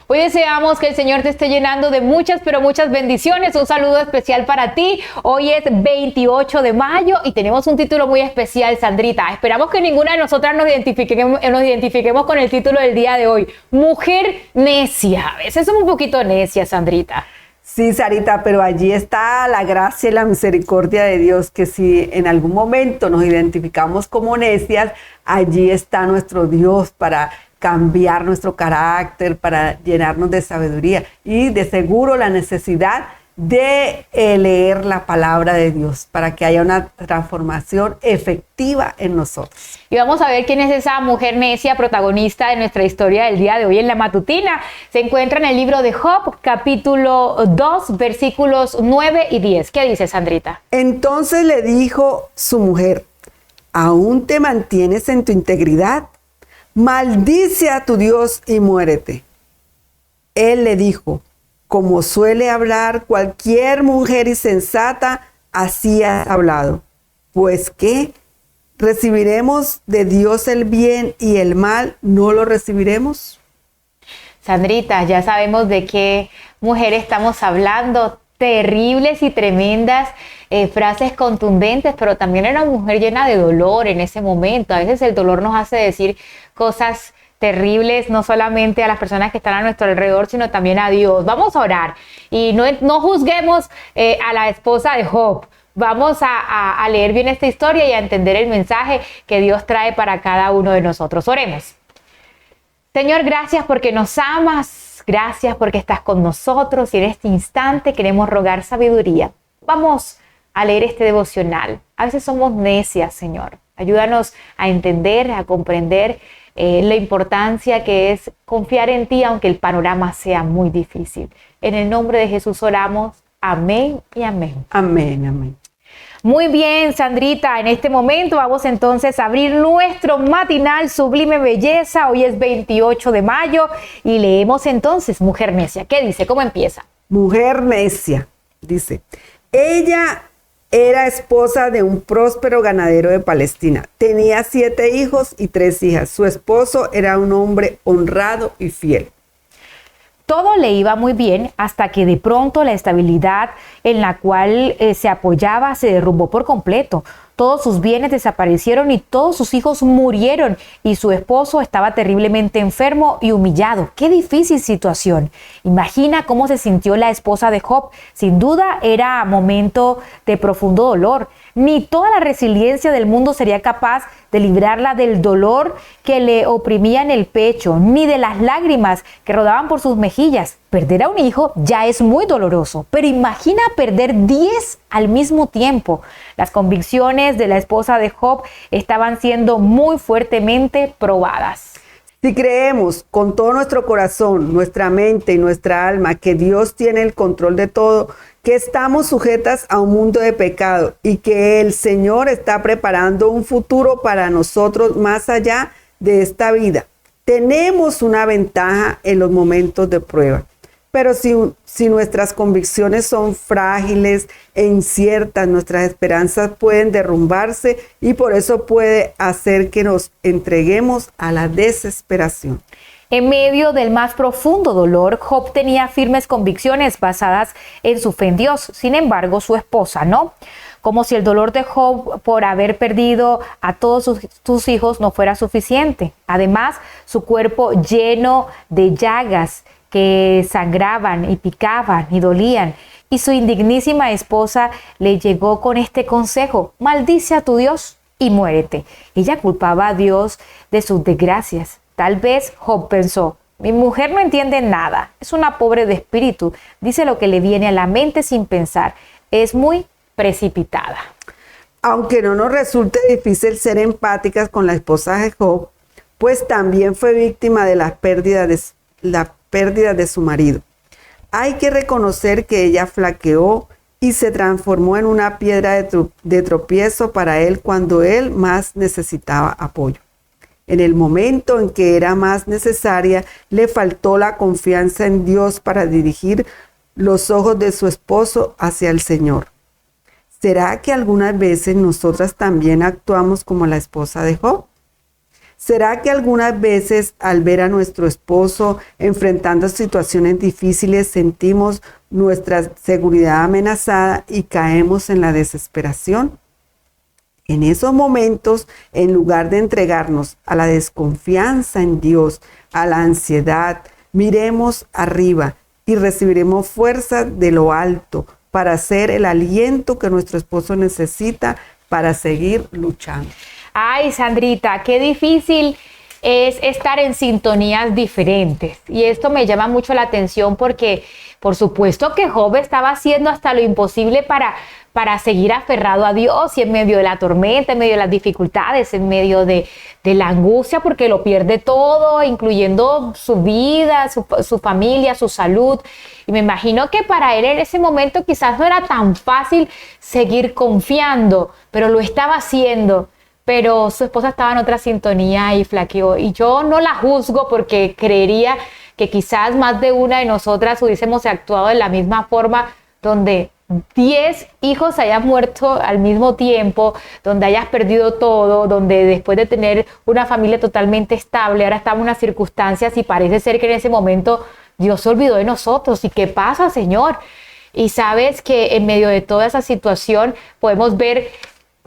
Hoy deseamos que el Señor te esté llenando de muchas, pero muchas bendiciones. Un saludo especial para ti. Hoy es 28 de mayo y tenemos un título muy especial, Sandrita. Esperamos que ninguna de nosotras nos identifiquemos con el título del día de hoy. Mujer necia. A veces somos un poquito necias, Sandrita. Sí, Sarita, pero allí está la gracia y la misericordia de Dios, que si en algún momento nos identificamos como necias, allí está nuestro Dios para cambiar nuestro carácter, para llenarnos de sabiduría y de seguro la necesidad de leer la palabra de Dios para que haya una transformación efectiva en nosotros. Y vamos a ver quién es esa mujer necia protagonista de nuestra historia del día de hoy en la matutina. Se encuentra en el libro de Job, capítulo 2, versículos 9 y 10. ¿Qué dice, Sandrita? Entonces le dijo su mujer: ¿aún te mantienes en tu integridad? Maldice a tu Dios y muérete. Él le dijo: como suele hablar cualquier mujer insensata, así has hablado. Pues ¿qué? ¿Recibiremos de Dios el bien y el mal no lo recibiremos? Sandrita, ya sabemos de qué mujer estamos hablando. Terribles y tremendas frases contundentes, pero también era una mujer llena de dolor en ese momento. A veces el dolor nos hace decir cosas terribles, no solamente a las personas que están a nuestro alrededor, sino también a Dios. Vamos a orar y no juzguemos a la esposa de Job. Vamos a leer bien esta historia y a entender el mensaje que Dios trae para cada uno de nosotros. Oremos. Señor, gracias porque nos amas, gracias porque estás con nosotros y en este instante queremos rogar sabiduría. Vamos a leer este devocional. A veces somos necias, Señor. Ayúdanos a entender, a comprender la importancia que es confiar en ti, aunque el panorama sea muy difícil. En el nombre de Jesús oramos. Amén y amén. Amén, amén. Muy bien, Sandrita, en este momento vamos entonces a abrir nuestro matinal Sublime Belleza. Hoy es 28 de mayo y leemos entonces Mujer Necia. ¿Qué dice? ¿Cómo empieza? Mujer necia, dice: ella era esposa de un próspero ganadero de Palestina. Tenía 7 hijos y 3 hijas. Su esposo era un hombre honrado y fiel. Todo le iba muy bien hasta que de pronto la estabilidad en la cual se apoyaba se derrumbó por completo. Todos sus bienes desaparecieron y todos sus hijos murieron y su esposo estaba terriblemente enfermo y humillado. ¡Qué difícil situación! Imagina cómo se sintió la esposa de Job. Sin duda era momento de profundo dolor. Ni toda la resiliencia del mundo sería capaz de librarla del dolor que le oprimía en el pecho, ni de las lágrimas que rodaban por sus mejillas. Perder a un hijo ya es muy doloroso, pero imagina perder 10 al mismo tiempo. Las convicciones de la esposa de Job estaban siendo muy fuertemente probadas. Si creemos con todo nuestro corazón, nuestra mente y nuestra alma que Dios tiene el control de todo, que estamos sujetas a un mundo de pecado y que el Señor está preparando un futuro para nosotros más allá de esta vida, tenemos una ventaja en los momentos de prueba. Pero si nuestras convicciones son frágiles e inciertas, nuestras esperanzas pueden derrumbarse y por eso puede hacer que nos entreguemos a la desesperación. En medio del más profundo dolor, Job tenía firmes convicciones basadas en su fe en Dios. Sin embargo, su esposa no. Como si el dolor de Job por haber perdido a todos sus hijos no fuera suficiente. Además, su cuerpo lleno de llagas que sangraban y picaban y dolían. Y su indignísima esposa le llegó con este consejo: maldice a tu Dios y muérete. Ella culpaba a Dios de sus desgracias. Tal vez Job pensó: mi mujer no entiende nada, es una pobre de espíritu, dice lo que le viene a la mente sin pensar, es muy precipitada. Aunque no nos resulte difícil ser empáticas con la esposa de Job, pues también fue víctima de la pérdida de su marido. Hay que reconocer que ella flaqueó y se transformó en una piedra de tropiezo para él cuando él más necesitaba apoyo. En el momento en que era más necesaria, le faltó la confianza en Dios para dirigir los ojos de su esposo hacia el Señor. ¿Será que algunas veces nosotras también actuamos como la esposa de Job? ¿Será que algunas veces al ver a nuestro esposo enfrentando situaciones difíciles sentimos nuestra seguridad amenazada y caemos en la desesperación? En esos momentos, en lugar de entregarnos a la desconfianza en Dios, a la ansiedad, miremos arriba y recibiremos fuerza de lo alto para hacer el aliento que nuestro esposo necesita para seguir luchando. Ay, Sandrita, qué difícil es estar en sintonías diferentes. Y esto me llama mucho la atención porque, por supuesto que Job estaba haciendo hasta lo imposible para seguir aferrado a Dios y en medio de la tormenta, en medio de las dificultades, en medio de la angustia, porque lo pierde todo, incluyendo su vida, su familia, su salud. Y me imagino que para él en ese momento quizás no era tan fácil seguir confiando, pero lo estaba haciendo. Pero su esposa estaba en otra sintonía y flaqueó. Y yo no la juzgo porque creería que quizás más de una de nosotras hubiésemos actuado de la misma forma, donde 10 hijos hayan muerto al mismo tiempo, donde hayas perdido todo, donde después de tener una familia totalmente estable, ahora estamos en unas circunstancias y parece ser que en ese momento Dios se olvidó de nosotros. ¿Y qué pasa, Señor? Y sabes que en medio de toda esa situación podemos ver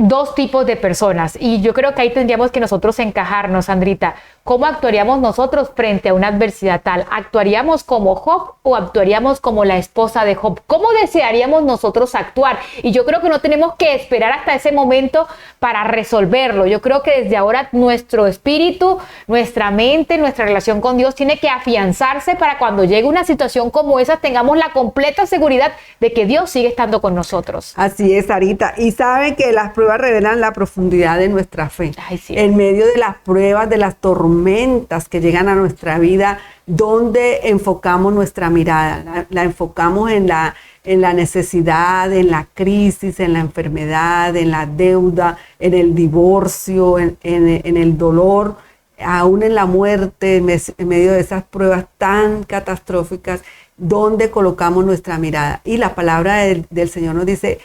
dos tipos de personas, y yo creo que ahí tendríamos que nosotros encajarnos, Sandrita. ¿Cómo actuaríamos nosotros frente a una adversidad tal? ¿Actuaríamos como Job o actuaríamos como la esposa de Job? ¿Cómo desearíamos nosotros actuar? Y yo creo que no tenemos que esperar hasta ese momento para resolverlo. Yo creo que desde ahora nuestro espíritu, nuestra mente, nuestra relación con Dios tiene que afianzarse para cuando llegue una situación como esa tengamos la completa seguridad de que Dios sigue estando con nosotros. Así es, Sarita. Y saben que las pruebas revelan la profundidad de nuestra fe. Ay, sí. En medio de las pruebas, de las tormentas que llegan a nuestra vida, ¿dónde enfocamos nuestra mirada? La enfocamos en la necesidad, en la crisis, en la enfermedad, en la deuda, en el divorcio, en el dolor, aún en la muerte, en medio de esas pruebas tan catastróficas. ¿Dónde colocamos nuestra mirada? Y la palabra del Señor nos dice: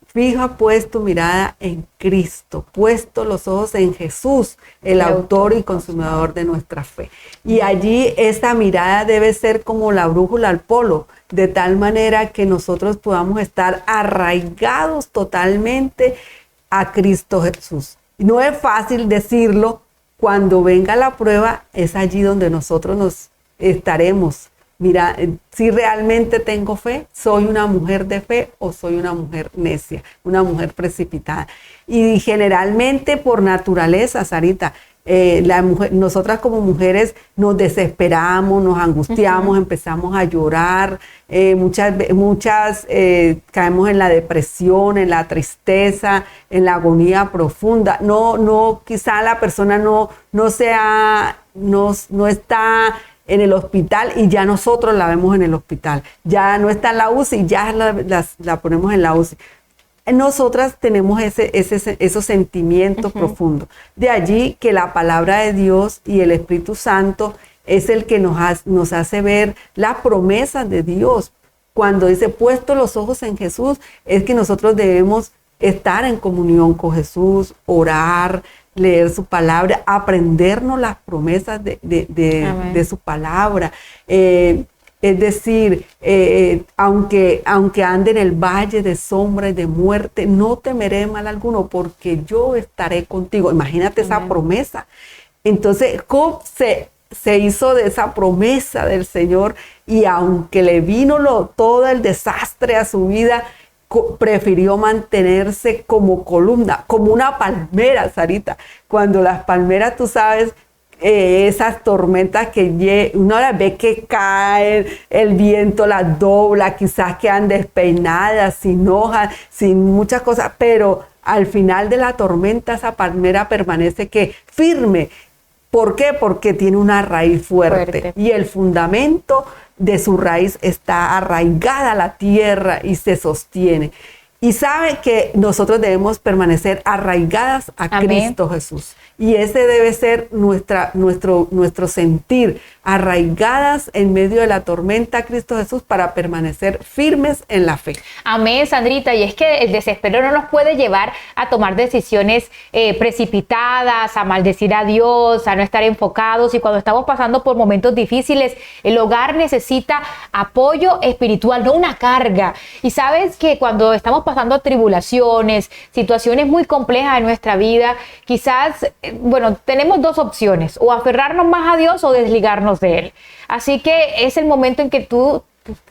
fija pues tu mirada en Cristo, puesto los ojos en Jesús, el autor y consumador de nuestra fe. Y allí esta mirada debe ser como la brújula al polo, de tal manera que nosotros podamos estar arraigados totalmente a Cristo Jesús. No es fácil decirlo, cuando venga la prueba es allí donde nosotros nos estaremos. Mira, si realmente tengo fe, soy una mujer de fe o soy una mujer necia, una mujer precipitada. Y generalmente por naturaleza, Sarita, nosotras como mujeres nos desesperamos, nos angustiamos, empezamos a llorar, muchas caemos en la depresión, en la tristeza, en la agonía profunda. Quizá la persona no está en el hospital y ya nosotros la vemos en el hospital. Ya no está en la UCI y ya la ponemos en la UCI. Nosotras tenemos esos sentimientos profundos. De allí que la palabra de Dios y el Espíritu Santo es el que nos hace ver las promesas de Dios. Cuando dice puesto los ojos en Jesús, es que nosotros debemos estar en comunión con Jesús, orar, leer su palabra, aprendernos las promesas de su palabra. Es decir, aunque ande en el valle de sombra y de muerte, no temeré mal alguno, porque yo estaré contigo. Imagínate esa promesa. Entonces, Job se hizo de esa promesa del Señor, y aunque le vino todo el desastre a su vida, prefirió mantenerse como columna, como una palmera, Sarita. Cuando las palmeras, tú sabes, esas tormentas que uno las ve que caen, el viento las dobla, quizás quedan despeinadas, sin hojas, sin muchas cosas, pero al final de la tormenta esa palmera permanece firme. ¿Por qué? Porque tiene una raíz fuerte. Y el fundamento de su raíz está arraigada a la tierra y se sostiene. Y sabe que nosotros debemos permanecer arraigadas a Cristo Jesús. Y ese debe ser nuestro sentir, arraigadas en medio de la tormenta a Cristo Jesús para permanecer firmes en la fe. Amén, Sandrita. Y es que el desespero no nos puede llevar a tomar decisiones precipitadas, a maldecir a Dios, a no estar enfocados. Y cuando estamos pasando por momentos difíciles, el hogar necesita apoyo espiritual, no una carga. Y sabes que cuando estamos pasando tribulaciones, situaciones muy complejas en nuestra vida, quizás, tenemos dos opciones: o aferrarnos más a Dios o desligarnos de Él. Así que es el momento en que tú,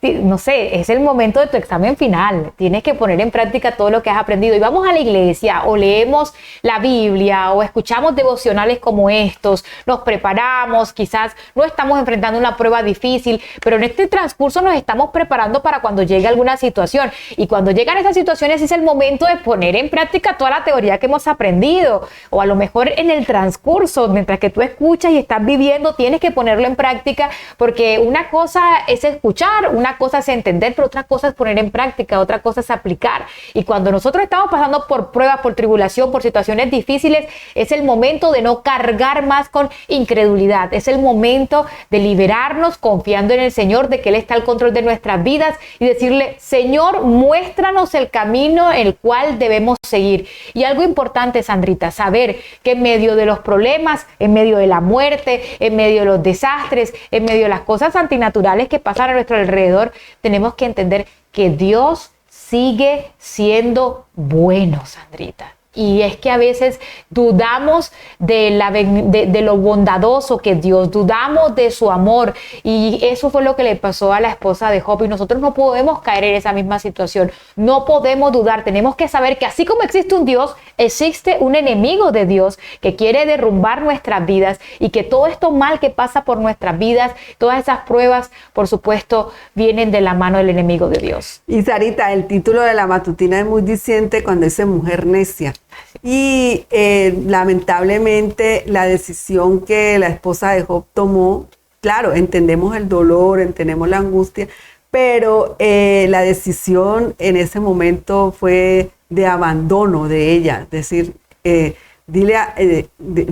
es el momento de tu examen final. Tienes que poner en práctica todo lo que has aprendido. Y vamos a la iglesia, o leemos la Biblia, o escuchamos devocionales como estos, nos preparamos, quizás no estamos enfrentando una prueba difícil, pero en este transcurso nos estamos preparando para cuando llegue alguna situación. Y cuando llegan esas situaciones es el momento de poner en práctica toda la teoría que hemos aprendido. O a lo mejor en el transcurso, mientras que tú escuchas y estás viviendo, tienes que ponerlo en práctica, porque una cosa es escuchar, una cosa es entender, pero otra cosa es poner en práctica, otra cosa es aplicar. Y cuando nosotros estamos pasando por pruebas, por tribulación, por situaciones difíciles, es el momento de no cargar más con incredulidad. Es el momento de liberarnos confiando en el Señor, de que Él está al control de nuestras vidas, y decirle: Señor, muéstranos el camino en el cual debemos seguir. Y algo importante, Sandrita, saber que en medio de los problemas, en medio de la muerte, en medio de los desastres, en medio de las cosas antinaturales que pasan a nuestro alrededor, tenemos que entender que Dios sigue siendo bueno, Sandrita. Y es que a veces dudamos de lo bondadoso que es Dios, dudamos de su amor. Y eso fue lo que le pasó a la esposa de Job. Y nosotros no podemos caer en esa misma situación. No podemos dudar. Tenemos que saber que así como existe un Dios, existe un enemigo de Dios que quiere derrumbar nuestras vidas. Y que todo esto mal que pasa por nuestras vidas, todas esas pruebas, por supuesto, vienen de la mano del enemigo de Dios. Y Sarita, el título de la matutina es muy diciente cuando dice mujer necia. Y lamentablemente la decisión que la esposa de Job tomó, claro, entendemos el dolor, entendemos la angustia, pero la decisión en ese momento fue de abandono de ella, es decir,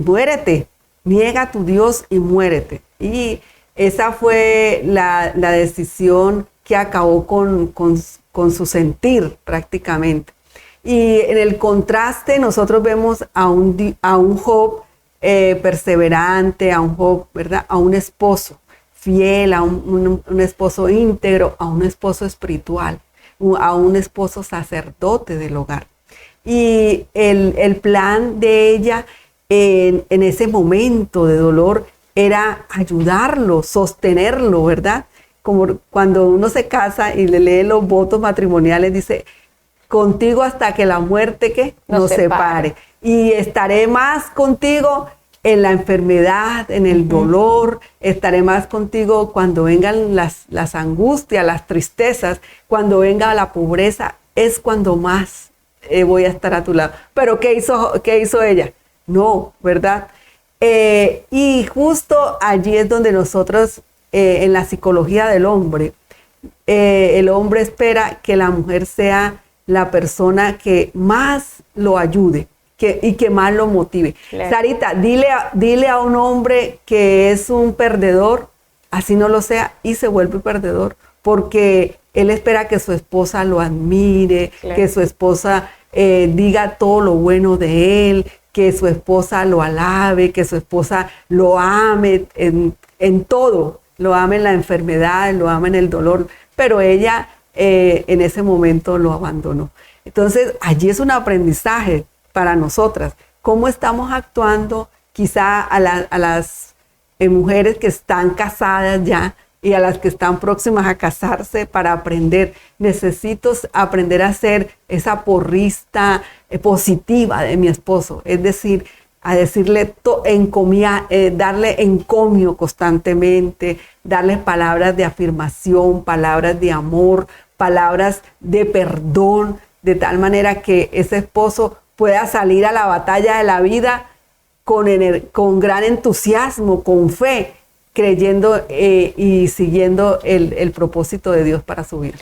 muérete, niega a tu Dios y muérete. Y esa fue la decisión que acabó con su sentir prácticamente. Y en el contraste nosotros vemos a un Job perseverante, a un Job, ¿verdad? A un esposo fiel, a un esposo íntegro, a un esposo espiritual, a un esposo sacerdote del hogar. Y el plan de ella en ese momento de dolor era ayudarlo, sostenerlo, ¿verdad? Como cuando uno se casa y le lee los votos matrimoniales, dice: contigo hasta que la muerte nos separe. Y estaré más contigo en la enfermedad, en el dolor. Estaré más contigo cuando vengan las angustias, las tristezas, cuando venga la pobreza. Es cuando más voy a estar a tu lado. Pero ¿qué hizo ella? No, ¿verdad? Y justo allí es donde nosotros, en la psicología del hombre, el hombre espera que la mujer sea la persona que más lo ayude y que más lo motive. Claro. Sarita, dile a un hombre que es un perdedor, así no lo sea, y se vuelve perdedor, porque él espera que su esposa lo admire, claro, que su esposa diga todo lo bueno de él, que su esposa lo alabe, que su esposa lo ame en todo, lo ame en la enfermedad, lo ame en el dolor, pero ella en ese momento lo abandonó. Entonces allí es un aprendizaje para nosotras, cómo estamos actuando quizá a las mujeres que están casadas ya y a las que están próximas a casarse, para aprender. Necesito aprender a ser esa porrista positiva de mi esposo, es decir, a decirle, darle encomio constantemente, darle palabras de afirmación, palabras de amor, palabras de perdón, de tal manera que ese esposo pueda salir a la batalla de la vida con gran entusiasmo, con fe, creyendo y siguiendo el propósito de Dios para su vida.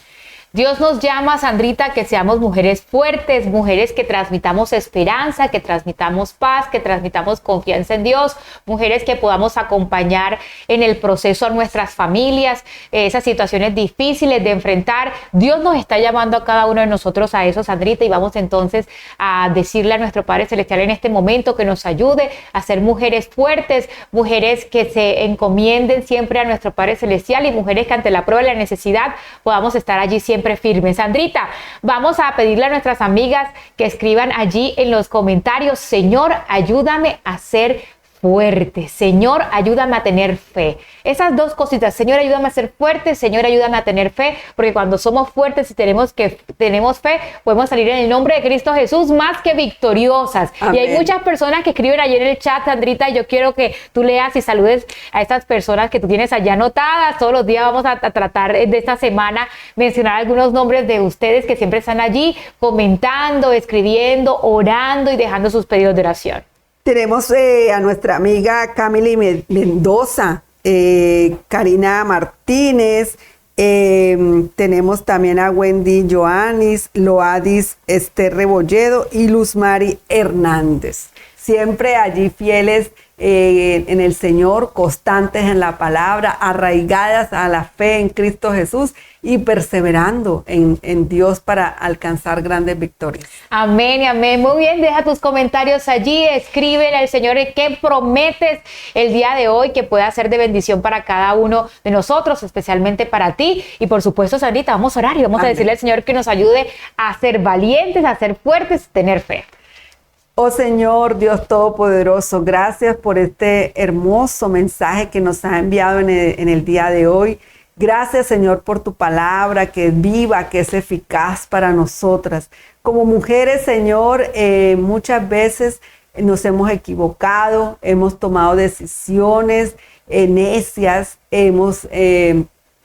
Dios nos llama, Sandrita, a que seamos mujeres fuertes, mujeres que transmitamos esperanza, que transmitamos paz, que transmitamos confianza en Dios, mujeres que podamos acompañar en el proceso a nuestras familias, esas situaciones difíciles de enfrentar. Dios nos está llamando a cada uno de nosotros a eso, Sandrita, y vamos entonces a decirle a nuestro Padre Celestial en este momento que nos ayude a ser mujeres fuertes, mujeres que se encomienden siempre a nuestro Padre Celestial y mujeres que ante la prueba y la necesidad podamos estar allí siempre firmes. Sandrita, vamos a pedirle a nuestras amigas que escriban allí en los comentarios: Señor, ayúdame a ser fuerte. Señor, ayúdame a tener fe. Esas dos cositas: Señor, ayúdame a ser fuerte. Señor, ayúdame a tener fe. Porque cuando somos fuertes y tenemos fe, podemos salir en el nombre de Cristo Jesús más que victoriosas. Amén. Y hay muchas personas que escriben allí en el chat, Sandrita, y yo quiero que tú leas y saludes a estas personas que tú tienes allá anotadas. Todos los días vamos a tratar de esta semana mencionar algunos nombres de ustedes que siempre están allí comentando, escribiendo, orando y dejando sus pedidos de oración. Tenemos a nuestra amiga Camily Mendoza, Karina Martínez, tenemos también a Wendy Joanis, Loadis Esther Rebolledo y Luz Mari Hernández. Siempre allí fieles en el Señor, constantes en la palabra, arraigadas a la fe en Cristo Jesús y perseverando en Dios para alcanzar grandes victorias. Amén y amén. Muy bien, deja tus comentarios allí, escríbele al Señor qué prometes el día de hoy que pueda ser de bendición para cada uno de nosotros, especialmente para ti. Y por supuesto, Sandrita, vamos a orar y vamos a decirle al Señor que nos ayude a ser valientes, a ser fuertes, tener fe. Oh Señor, Dios Todopoderoso, gracias por este hermoso mensaje que nos ha enviado en el día de hoy. Gracias, Señor, por tu palabra que es viva, que es eficaz para nosotras. Como mujeres, Señor, muchas veces nos hemos equivocado, hemos tomado decisiones necias, hemos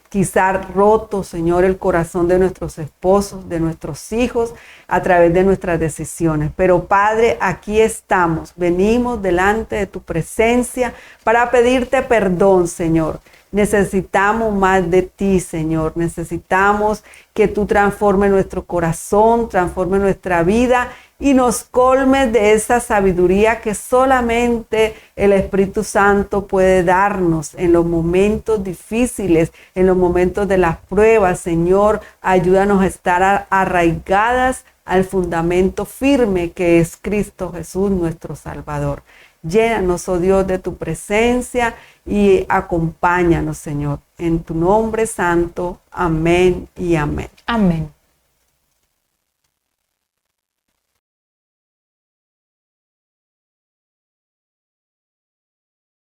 quizá roto, Señor, el corazón de nuestros esposos, de nuestros hijos, a través de nuestras decisiones. Pero Padre, aquí estamos, venimos delante de tu presencia para pedirte perdón, Señor. Necesitamos más de ti, Señor. Necesitamos que tú transformes nuestro corazón, transformes nuestra vida y nos colmes de esa sabiduría que solamente el Espíritu Santo puede darnos en los momentos difíciles, en los momentos de las pruebas. Señor, ayúdanos a estar arraigadas al fundamento firme que es Cristo Jesús, nuestro Salvador. Llénanos, oh Dios, de tu presencia y acompáñanos, Señor. En tu nombre santo. Amén y amén. Amén.